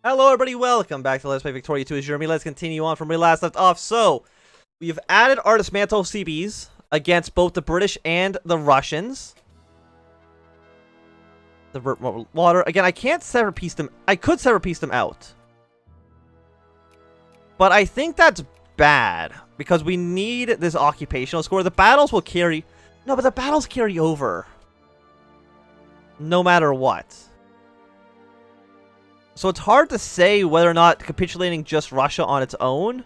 Hello everybody, welcome back to Let's Play Ep.32 as Jeremy. Let's continue on from where we last left off. So, we've added our dismantle CBs against both the British and the Russians. Divert more water. Again, I can't sever piece them. I could sever piece them out. But I think that's bad, because we need this occupational score. The battles will carry... No, but the battles carry over. No matter what. So it's hard to say whether or not capitulating just Russia on its own.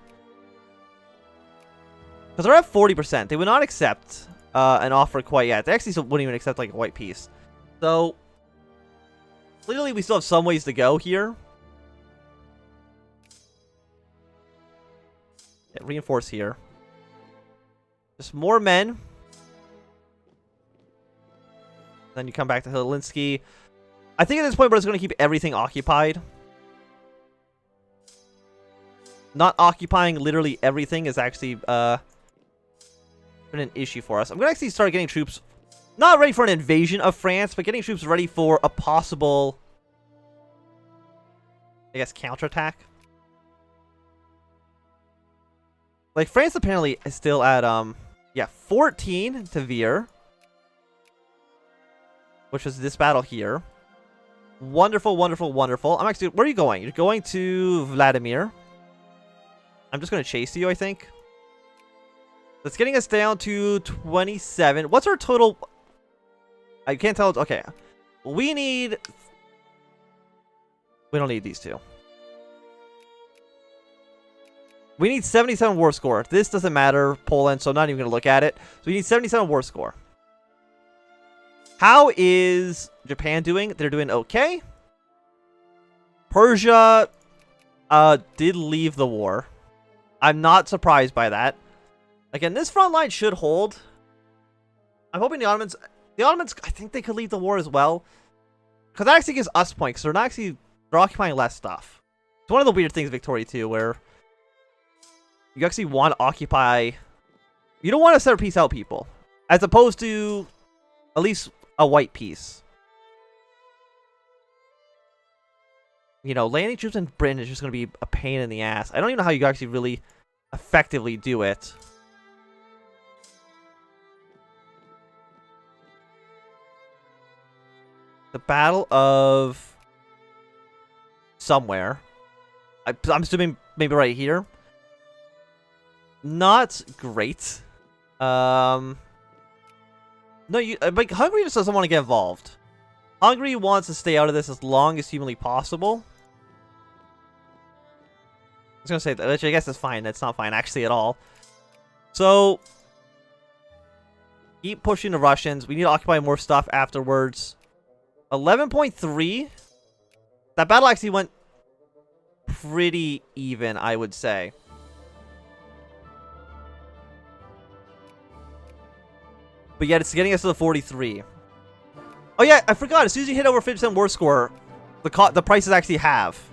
Because they're at 40%. They would not accept an offer quite yet. They actually wouldn't even accept like a white piece. So, clearly we still have some ways to go here. Yeah, reinforce here. Just more men. Then you come back to Helsinki. I think at this point we're just going to keep everything occupied. Not occupying literally everything is actually been an issue for us. I'm going to actually start getting troops, not ready for an invasion of France, but getting troops ready for a possible, I guess, counterattack. Like, France apparently is still at, yeah, 14 to veer. Which was this battle here. Wonderful, wonderful, wonderful. I'm actually... Where are you going? You're going to Vladimir. I'm just going to chase you, I think. That's getting us down to 27. What's our total... I can't tell... Okay. We need... We don't need these two. We need 77 war score. This doesn't matter, Poland, so I'm not even going to look at it. So we need 77 war score. How is Japan doing? They're doing okay. Persia did leave the war. I'm not surprised by that. Again, this front line should hold. I'm hoping the Ottomans, I think they could leave the war as well. Because that actually gives us points. They're not actually, they're occupying less stuff. It's one of the weird things of Victoria 2 where you actually want to occupy, you don't want to sever peace out people. As opposed to at least a white piece. You know, landing troops in Britain is just going to be a pain in the ass. I don't even know how you actually really effectively do it. The Battle of somewhere. I'm assuming maybe right here. Not great. No, like Hungary just doesn't want to get involved. Hungary wants to stay out of this as long as humanly possible. I was gonna say that, which I guess is fine. That's not fine actually at all. So keep pushing the Russians. We need to occupy more stuff afterwards. 11.3. That battle actually went pretty even, I would say. But yet it's getting us to the 43. Oh yeah, I forgot. As soon as you hit over 50% war score, the prices actually halve.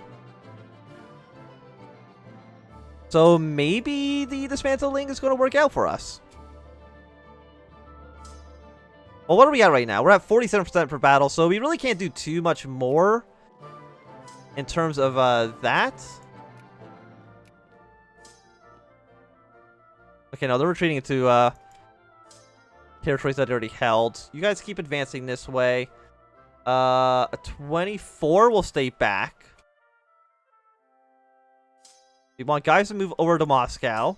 So maybe the dismantling is going to work out for us. Well, what are we at right now? We're at 47% per battle, so we really can't do too much more in terms of that. Okay, no, they're retreating into territories that they already held. You guys keep advancing this way. A 24 will stay back. We want guys to move over to Moscow.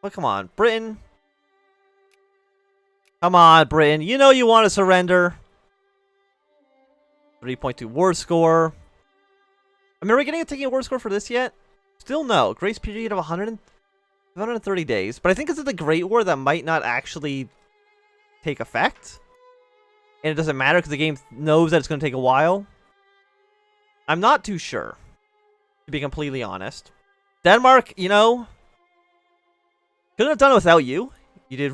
But come on, Britain. Come on, Britain. You know you want to surrender. 3.2 war score. I mean, are we taking a war score for this yet? Still no. Grace period of 130 days. But I think it's the Great War that might not actually take effect. And it doesn't matter because the game knows that it's going to take a while. I'm not too sure, to be completely honest. Denmark, you know, couldn't have done it without you. You did,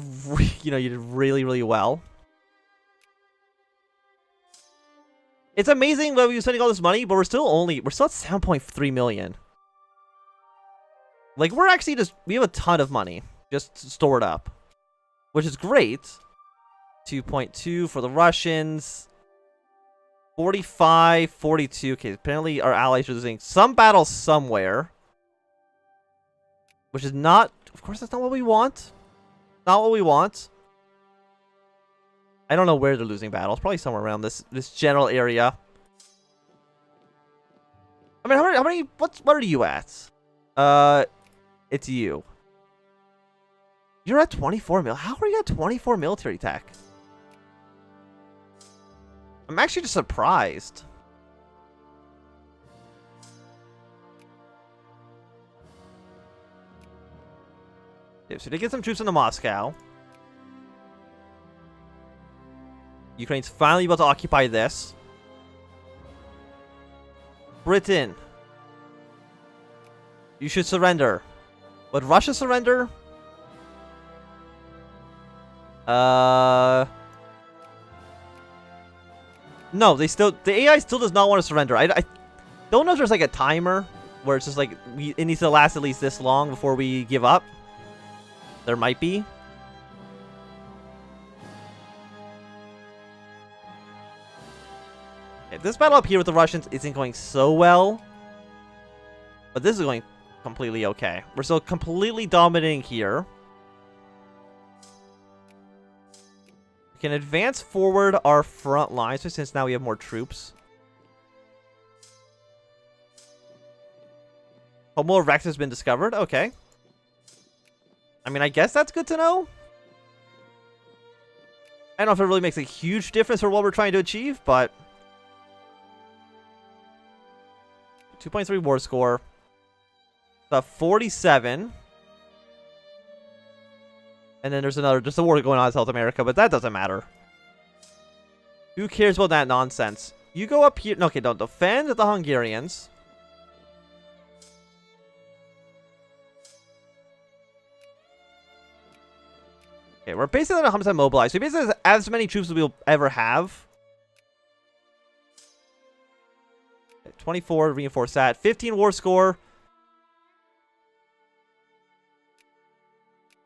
you did really, really well. It's amazing that we're spending all this money, but we're still at 7.3 million. Like, we have a ton of money just stored up, which is great. 2.2 for the Russians. 45, 42. Okay, apparently our allies are losing some battles somewhere. Which is not... Of course, that's not what we want. Not what we want. I don't know where they're losing battles. Probably somewhere around this general area. I mean, how many... What are you at? It's you. You're at 24 mil. How are you at 24 military tech? I'm actually just surprised. Okay, so they get some troops into Moscow. Ukraine's finally about to occupy this. Britain. You should surrender. Would Russia surrender? No, the AI still does not want to surrender. I don't know if there's like a timer where it's just like it needs to last at least this long before we give up. There might be. Okay, this battle up here with the Russians isn't going so well, but this is going completely okay. We're still completely dominating here. We can advance forward our front lines, since now we have more troops. Homo erectus has been discovered. Okay. I mean, I guess that's good to know. I don't know if it really makes a huge difference for what we're trying to achieve, but... 2.3 war score. About 47. And then there's just a war going on in South America, but that doesn't matter. Who cares about that nonsense? You go up here. No, okay, don't defend the Hungarians. Okay, we're basically at 100% mobilized. So we basically have as many troops as we'll ever have. 24, reinforce that. 15 war score.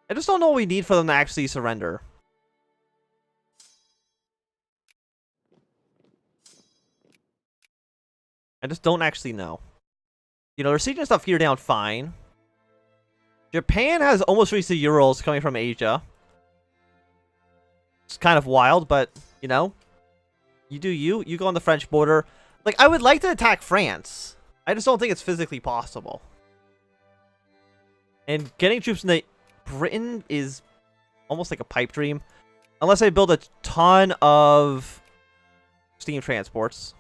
I just don't know what we need for them to actually surrender. I just don't actually know. You know, they're sieging stuff here down fine. Japan has almost reached the Urals coming from Asia. It's kind of wild, but, you know. You do you. You go on the French border. Like, I would like to attack France. I just don't think it's physically possible. And getting troops into Britain is almost like a pipe dream. Unless I build a ton of steam transports.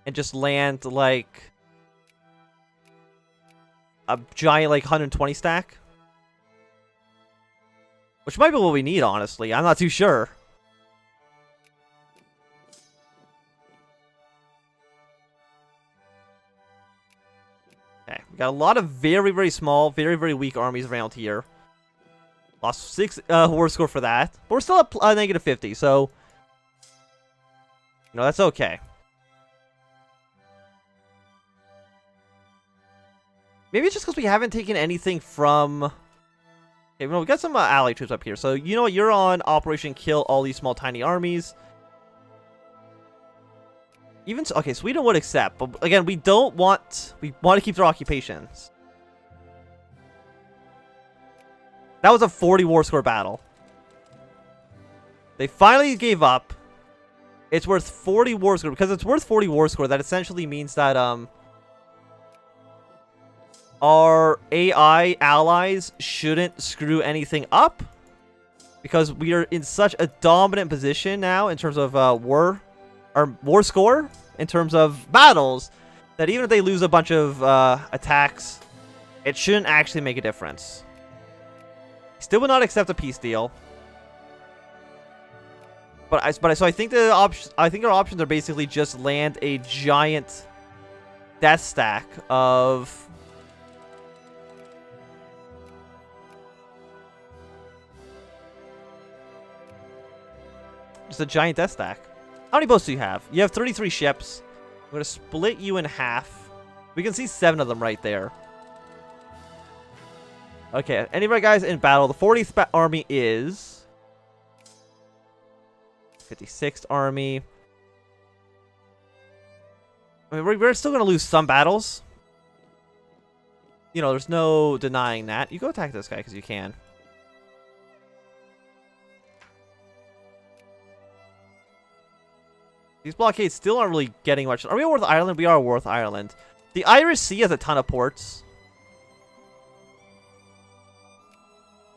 And just land, like, a giant, like, 120 stack. Which might be what we need, honestly. I'm not too sure. Okay, we got a lot of very, very small, very, very weak armies around here. Lost 6 war score for that. But we're still at negative 50, so... You know, that's okay. Maybe it's just because we haven't taken anything from... Okay, well, we got some ally troops up here. So, you know what? You're on Operation Kill all these small, tiny armies. Even so, okay, Sweden would accept. But, again, we don't want... We want to keep their occupations. That was a 40 war score battle. They finally gave up. It's worth 40 war score. Because it's worth 40 war score, that essentially means that, our AI allies shouldn't screw anything up, because we are in such a dominant position now in terms of war score, in terms of battles, that even if they lose a bunch of attacks, it shouldn't actually make a difference. Still would not accept a peace deal. So I think our options are basically just land a giant death stack of... Just a giant death stack. How many boats do you have? You have 33 ships. I'm going to split you in half. We can see 7 of them right there. Okay, anybody guys in battle? The 40th army is 56th army. I mean, we're still gonna lose some battles. You know, there's no denying that. You go attack this guy because you can. These blockades still aren't really getting much. Are we worth Ireland? We are worth Ireland. The Irish Sea has a ton of ports.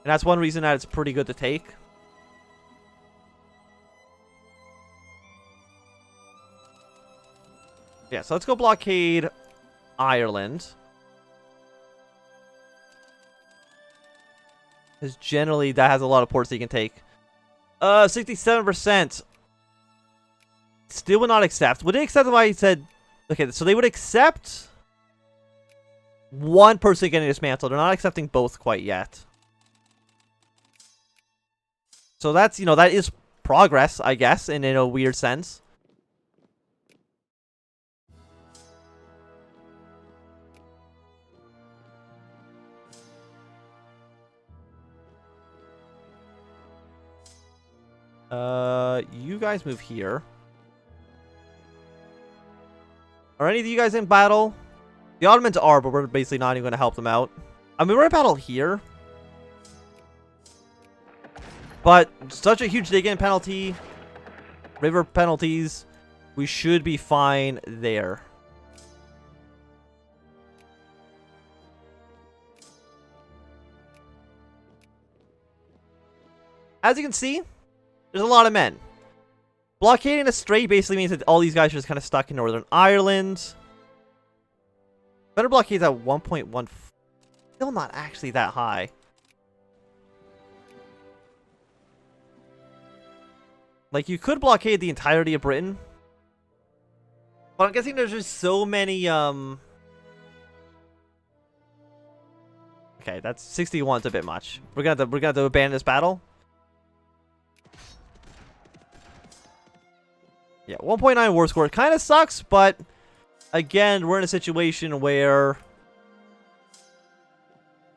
And that's one reason that it's pretty good to take. Yeah, so let's go blockade Ireland. Because generally that has a lot of ports that you can take. 67%. Still would not accept. Would they accept if I said... Okay, so they would accept one person getting dismantled. They're not accepting both quite yet. So that's, you know, that is progress, I guess, in a weird sense. You guys move here. Are any of you guys in battle? The Ottomans are, but we're basically not even going to help them out. I mean, we're in battle here. But such a huge dig-in penalty. River penalties. We should be fine there. As you can see, there's a lot of men. Blockading the strait basically means that all these guys are just kind of stuck in Northern Ireland. Better blockades at 1.1. Still not actually that high. Like, you could blockade the entirety of Britain. But I'm guessing there's just so many, Okay, that's 61's a bit much. We're gonna have to abandon this battle. Yeah, 1.9 war score kind of sucks, but again, we're in a situation where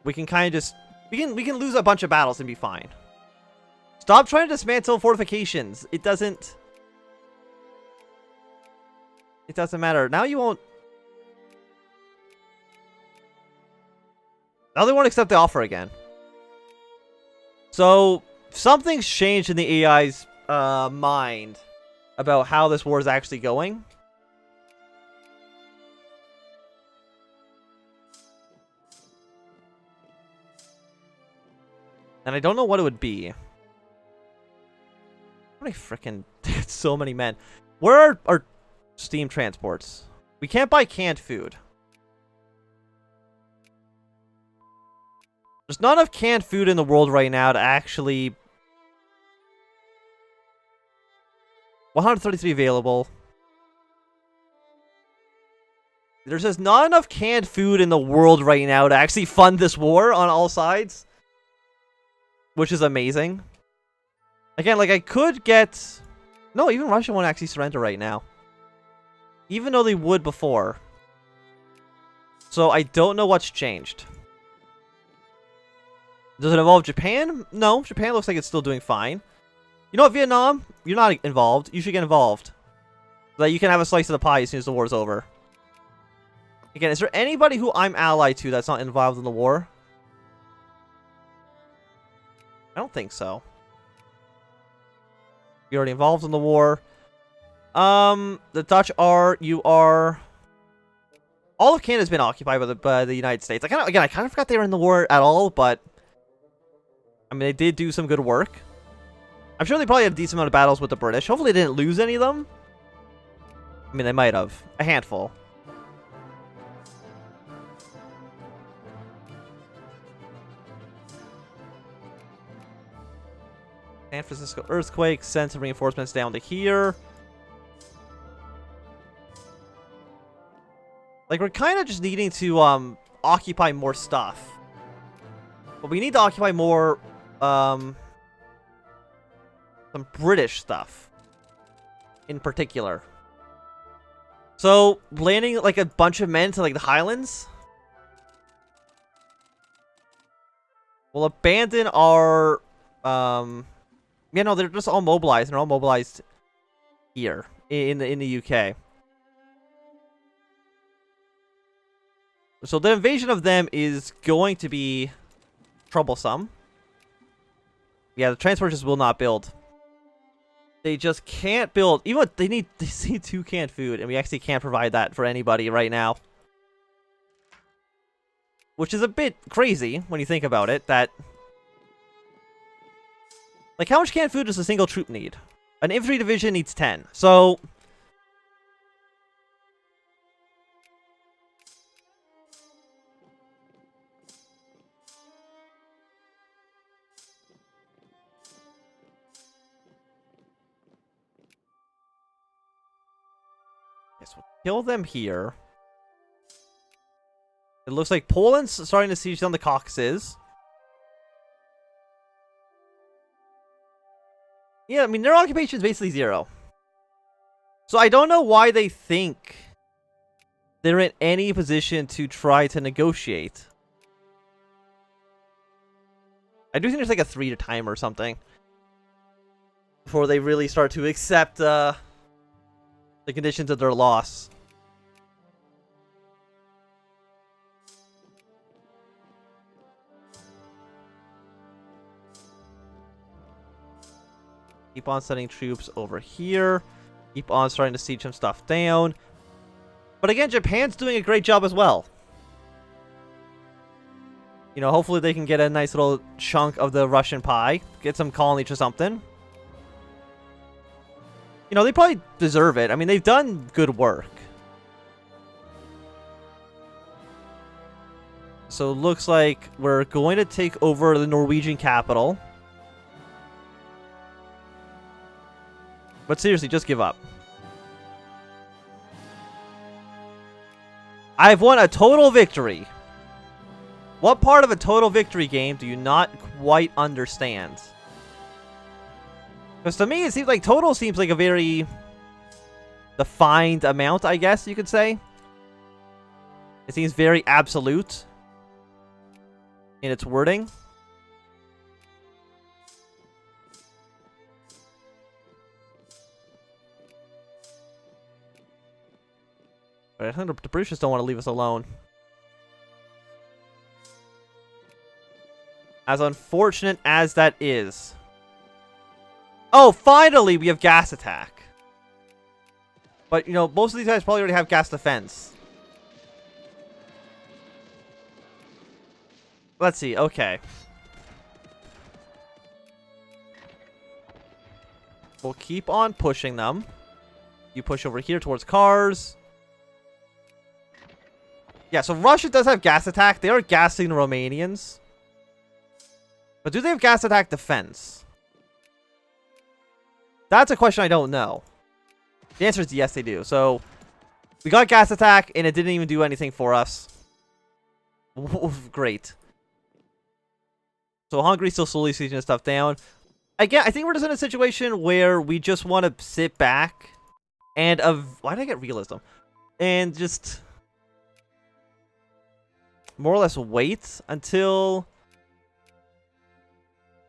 we can kind of just we can lose a bunch of battles and be fine. Stop trying to dismantle fortifications. It doesn't matter. Now you won't. Now they won't accept the offer again. So something's changed in the AI's mind about how this war is actually going. And I don't know what it would be. How many freaking... so many men. Where are our steam transports? We can't buy canned food. There's not enough canned food in the world right now to actually... 133 available. There's just not enough canned food in the world right now to actually fund this war on all sides. Which is amazing. Again, like, I could get... No, even Russia won't actually surrender right now. Even though they would before. So I don't know what's changed. Does it involve Japan? No, Japan looks like it's still doing fine. You know what, Vietnam? You're not involved. You should get involved. So that you can have a slice of the pie as soon as the war's over. Again, is there anybody who I'm allied to that's not involved in the war? I don't think so. You're already involved in the war. The Dutch are... You are... All of Canada's been occupied by the United States. I kind of forgot they were in the war at all, but... I mean, they did do some good work. I'm sure they probably had a decent amount of battles with the British. Hopefully they didn't lose any of them. I mean, they might have. A handful. San Francisco earthquake. Send some reinforcements down to here. Like, we're kind of just needing to occupy more stuff. But we need to occupy more... some British stuff. In particular. So, landing, like, a bunch of men to, like, the Highlands? We'll abandon our... Yeah, no, they're just all mobilized. They're all mobilized here in the UK. So the invasion of them is going to be troublesome. Yeah, the transport just will not build. They just can't build. Even what they need 2 canned food, and we actually can't provide that for anybody right now. Which is a bit crazy when you think about it, that... Like, how much canned food does a single troop need? An infantry division needs 10. So... Yes, we'll kill them here. It looks like Poland's starting to siege down the Caucasus. Yeah, I mean, their occupation is basically 0. So I don't know why they think they're in any position to try to negotiate. I do think there's like a 3-year time or something before they really start to accept the conditions of their loss. Keep on sending troops over here. Keep on starting to siege some stuff down. But again, Japan's doing a great job as well. You know, hopefully they can get a nice little chunk of the Russian pie. Get some colonies or something. You know, they probably deserve it. I mean, they've done good work. So it looks like we're going to take over the Norwegian capital. But seriously, just give up. I've won a total victory. What part of a total victory game do you not quite understand? Because to me, it seems like total seems like a very defined amount, I guess you could say. It seems very absolute in its wording. But I think the British just don't want to leave us alone. As unfortunate as that is. Oh, finally we have gas attack. But, you know, most of these guys probably already have gas defense. Let's see, okay. We'll keep on pushing them. You push over here towards cars. Yeah, so Russia does have gas attack. They are gassing the Romanians. But do they have gas attack defense? That's a question I don't know. The answer is yes, they do. So, we got gas attack, and it didn't even do anything for us. Great. So, Hungary's still slowly sieging stuff down. Again, I think we're just in a situation where we just want to sit back and... why did I get realism? And just... more or less wait until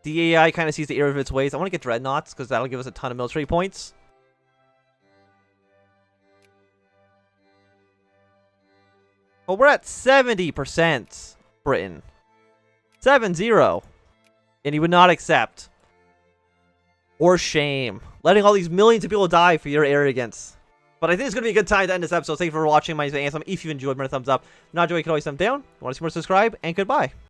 the AI kind of sees the error of its ways. I want to get dreadnoughts because that'll give us a ton of military points. But we're at 70%, Britain. 7-0. And he would not accept. Or shame. Letting all these millions of people die for your arrogance. But I think it's going to be a good time to end this episode. Thank you for watching. My name is Ansem. If you enjoyed, remember to thumbs up. If not enjoyed, you can always thumb down. If you want to see more, subscribe. And goodbye.